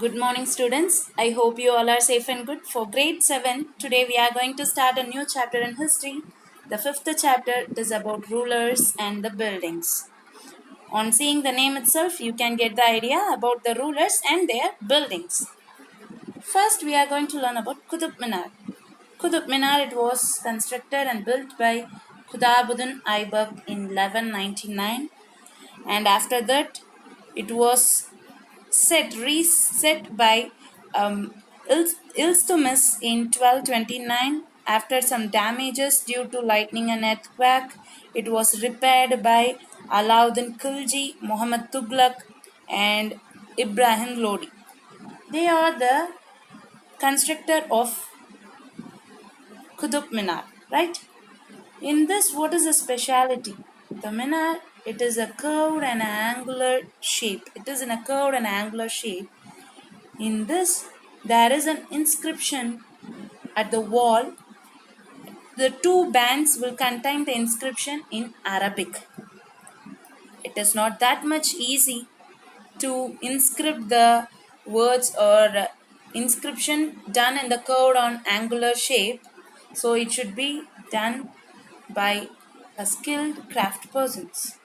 Good morning, students. I hope you all are safe and good. For grade 7, today we are going to start a new chapter in history. The fifth chapter is about rulers and the buildings. On seeing the name itself, you can get the idea about the rulers and their buildings. First, we are going to learn about Qutub Minar. Qutub Minar, it was constructed and built by Qutabuddin Aibak in 1199, and after that, it was reset by Iltutmish in 1229. After some damages due to lightning and earthquake, it was repaired by Alauddin Khilji, Muhammad Tughlaq, and Ibrahim Lodi. They are the constructor of Qutub Minar, right? In this, what is the speciality? The minar, it is a curved and angular shape. It is in a curved and angular shape. In this, there is an inscription at the wall. The two bands will contain the inscription in Arabic. It is not that much easy to inscribe the words or inscription done in the curved and angular shape. So it should be done by a skilled craft persons.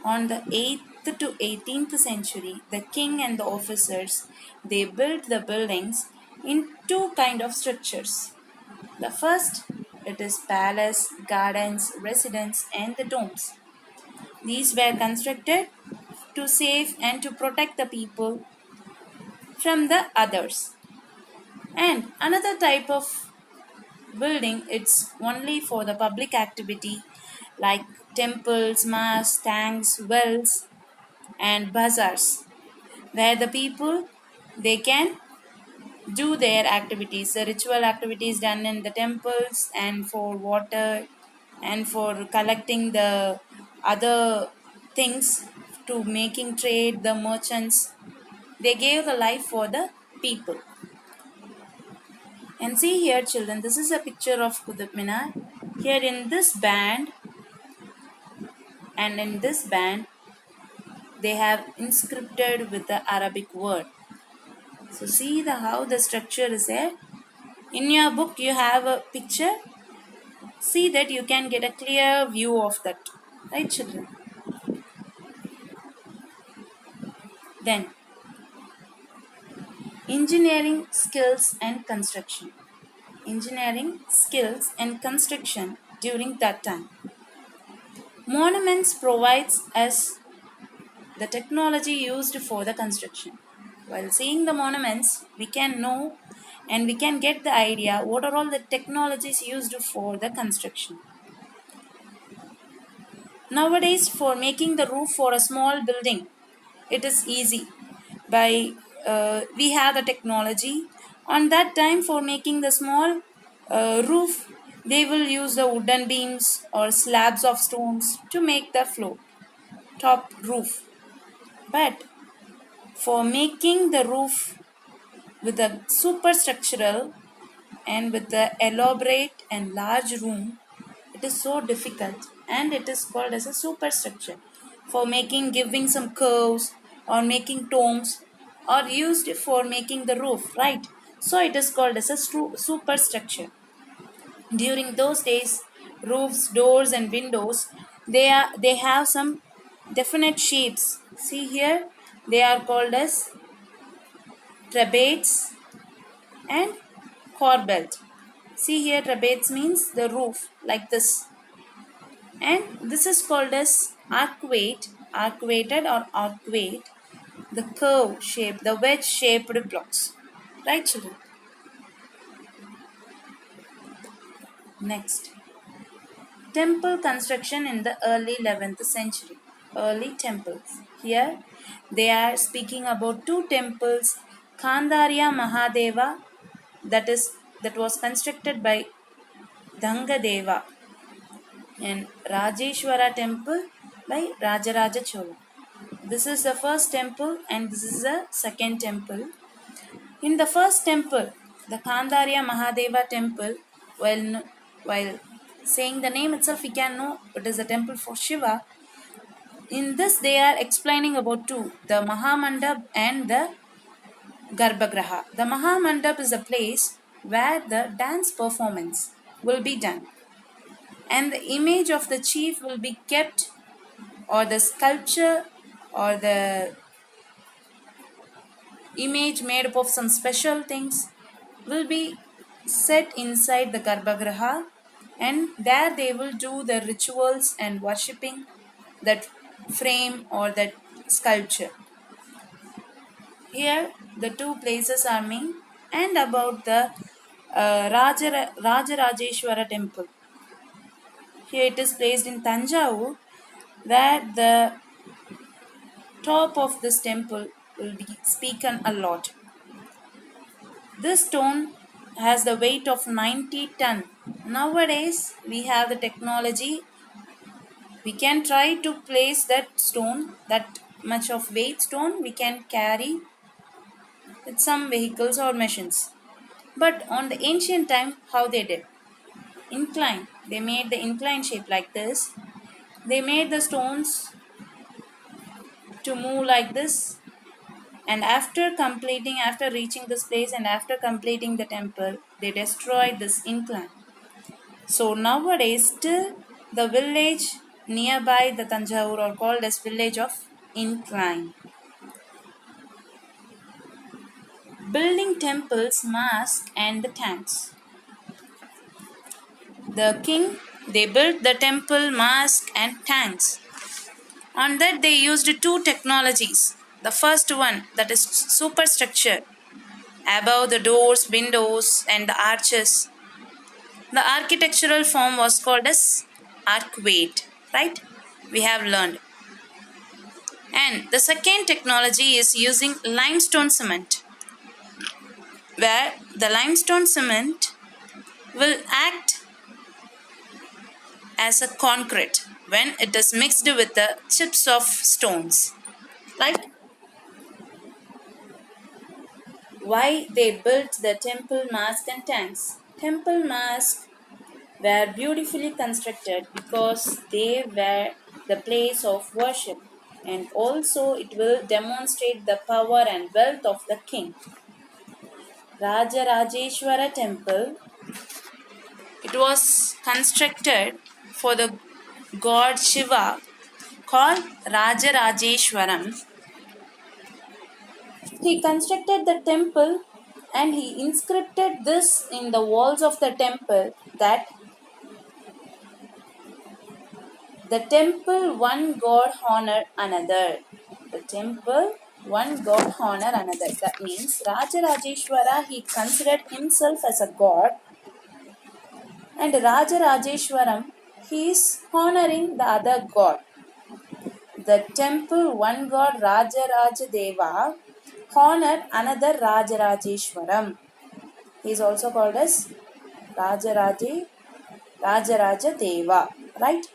On the 8th to 18th century, the king and the officers, they built the buildings in two kind of structures. The first, it is palace, gardens, residence, and the domes. These were constructed to save and to protect the people from the others. And another type of building, it's only for the public activity like temples, mosques, tanks, wells, and bazaars, where the people, they can do their activities, the ritual activities done in the temples, and for water and for collecting the other things, to making trade, the merchants, they gave the life for the people. And see here, children, this is a picture of Qutub Minar. Here in this band, and in this band, they have inscribed with the Arabic word. So see how the structure is there. In your book, you have a picture. See that you can get a clear view of that. Right, children? Then, engineering skills and construction. Engineering skills and construction during that time. Monuments provides us the technology used for the construction. While seeing the monuments, we can know and we can get the idea what are all the technologies used for the construction. Nowadays, for making the roof for a small building, it is easy. We have the technology. On that time, for making the small roof, they will use the wooden beams or slabs of stones to make the top roof. But for making the roof with a superstructural and with the elaborate and large room, it is so difficult, and it is called as a superstructure. For giving some curves or making domes, or used for making the roof, right? So it is called as a superstructure. During those days, roofs, doors, and windows, they have some definite shapes. See here, they are called as trapeze and corbelled. See here, trapeze means the roof like this, and this is called as arcuated or arcuate, the curve shape, the wedge shaped blocks. Right, children? Next, temple construction in the early 11th century. Early temples. Here they are speaking about two temples, Kandariya Mahadeva, that was constructed by Dangadeva, and Rajeshwara temple by Rajaraja Chola. This is the first temple and this is the second temple. In the first temple, the Kandariya Mahadeva temple, while saying the name itself, we can know it is a temple for Shiva. In this, they are explaining about two, the Mahamandap and the Garbhagraha. The Mahamandap is a place where the dance performance will be done, and the image of the chief will be kept, or the sculpture or the image made up of some special things will be set inside the Garbhagraha, and there they will do the rituals and worshipping that frame or that sculpture. Here the two places are named. And about the Rajarajeshwara temple. Here it is placed in Tanjavur, where the top of this temple will be spoken a lot. This stone has the weight of 90 ton. Nowadays we have the technology. We can try to place that stone, that much of weight stone we can carry with some vehicles or machines. But on the ancient time, how they did? Incline. They made the incline shape like this. They made the stones to move like this, and after reaching this place and after completing the temple, they destroyed this incline. So nowadays still the village nearby the Tanjavur are called as village of incline. Building temples, mosques and the tanks. The king, they built the temple, mosque and tanks. On that they used two technologies. The first one, that is superstructure, above the doors, windows and the arches. The architectural form was called as arcade, right? We have learned. And the second technology is using limestone cement, where the limestone cement will act as a concrete when it is mixed with the chips of stones, right? Why they built the temple, mosque and tanks? Temple, mosque were beautifully constructed because they were the place of worship, and also it will demonstrate the power and wealth of the king. Rajarajeshwara temple, it was constructed for the god Shiva, called Rajarajeshwaram. He constructed the temple and he inscripted this in the walls of the temple, that the temple one god honor another. The temple one god honor another. That means Rajarajeshwara, he considered himself as a god, and Rajarajeshwaram, he is honoring the other god. The temple one god Rajarajadeva honored another Rajarajeshwaram. He is also called as Rajarajadeva, right?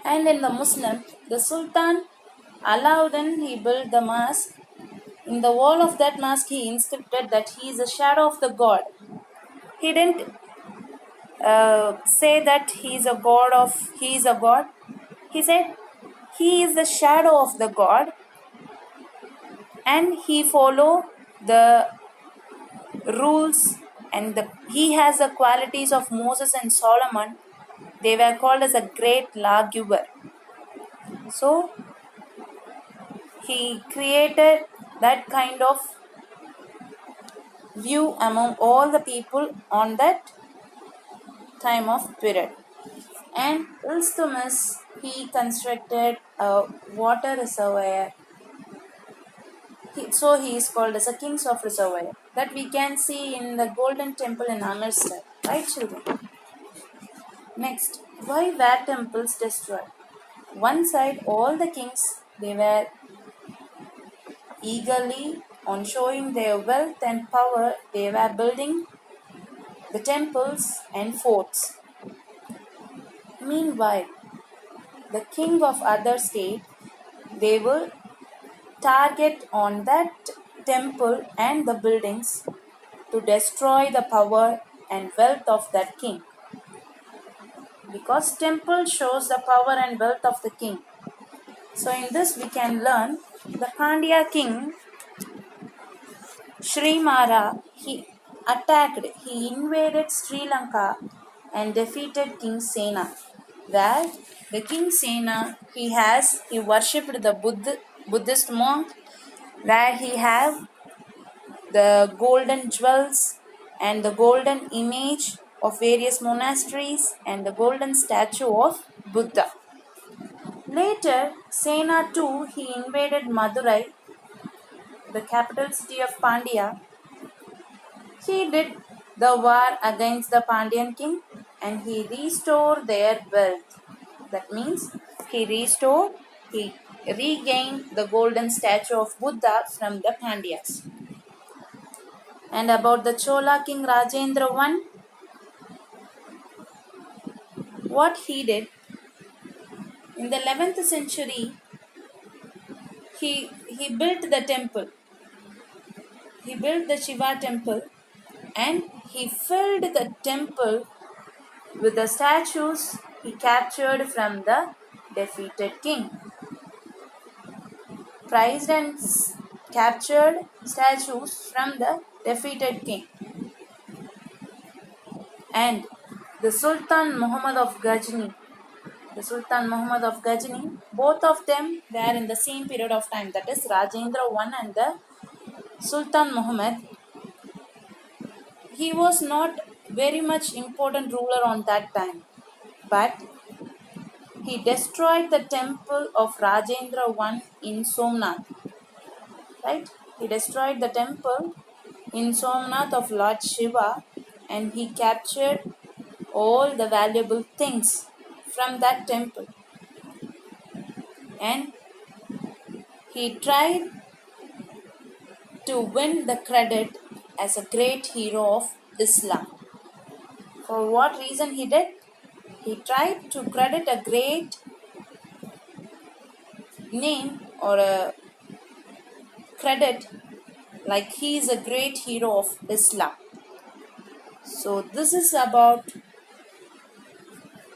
And in the Muslim, the Sultan Alauddin, he built the mosque. In the wall of that mosque, he inscripted that he is a shadow of the god. He didn't say that he is a god. He said he is the shadow of the god, and he follow the rules, and he has the qualities of Moses and Solomon. They were called as a great lawgiver. So he created that kind of view among all the people on that time of period. And Iltutmish, he constructed a water reservoir. So he is called as a king of reservoir. That we can see in the Golden Temple in Amritsar, right children? Next, why were temples destroyed? One side, all the kings, they were eagerly on showing their wealth and power, they were building the temples and forts. Meanwhile, the king of other state, they will target on that temple and the buildings to destroy the power and wealth of that king. Because temple shows the power and wealth of the king. So in this we can learn the Pandya king, Srimara, he invaded Sri Lanka and defeated King Sena. Where the King Sena, he worshipped the Buddhist monk, where he have the golden jewels and the golden image of various monasteries and the golden statue of Buddha. Later, Sena too, he invaded Madurai, the capital city of Pandya. He did the war against the Pandyan king and he restored their wealth. That means he regained the golden statue of Buddha from the Pandyas. And about the Chola king Rajendra I, what he did in the 11th century, he built the temple. He built the Shiva temple and he filled the temple with the statues he captured from the defeated king. Prized and captured statues from the defeated king. And the Sultan Muhammad of Ghazni, both of them were in the same period of time, that is Rajendra I and the Sultan Muhammad. He was not very much important ruler on that time, but he destroyed the temple of Rajendra I in Somnath. Right? He destroyed the temple in Somnath of Lord Shiva and he captured all the valuable things from that temple. And he tried to win the credit as a great hero of Islam. For what reason he did? He tried to credit a great name or a credit like he is a great hero of Islam. So this is about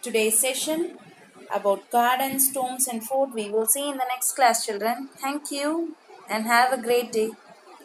today's session about gardens, tombs and fort. We will see in the next class, children. Thank you and have a great day.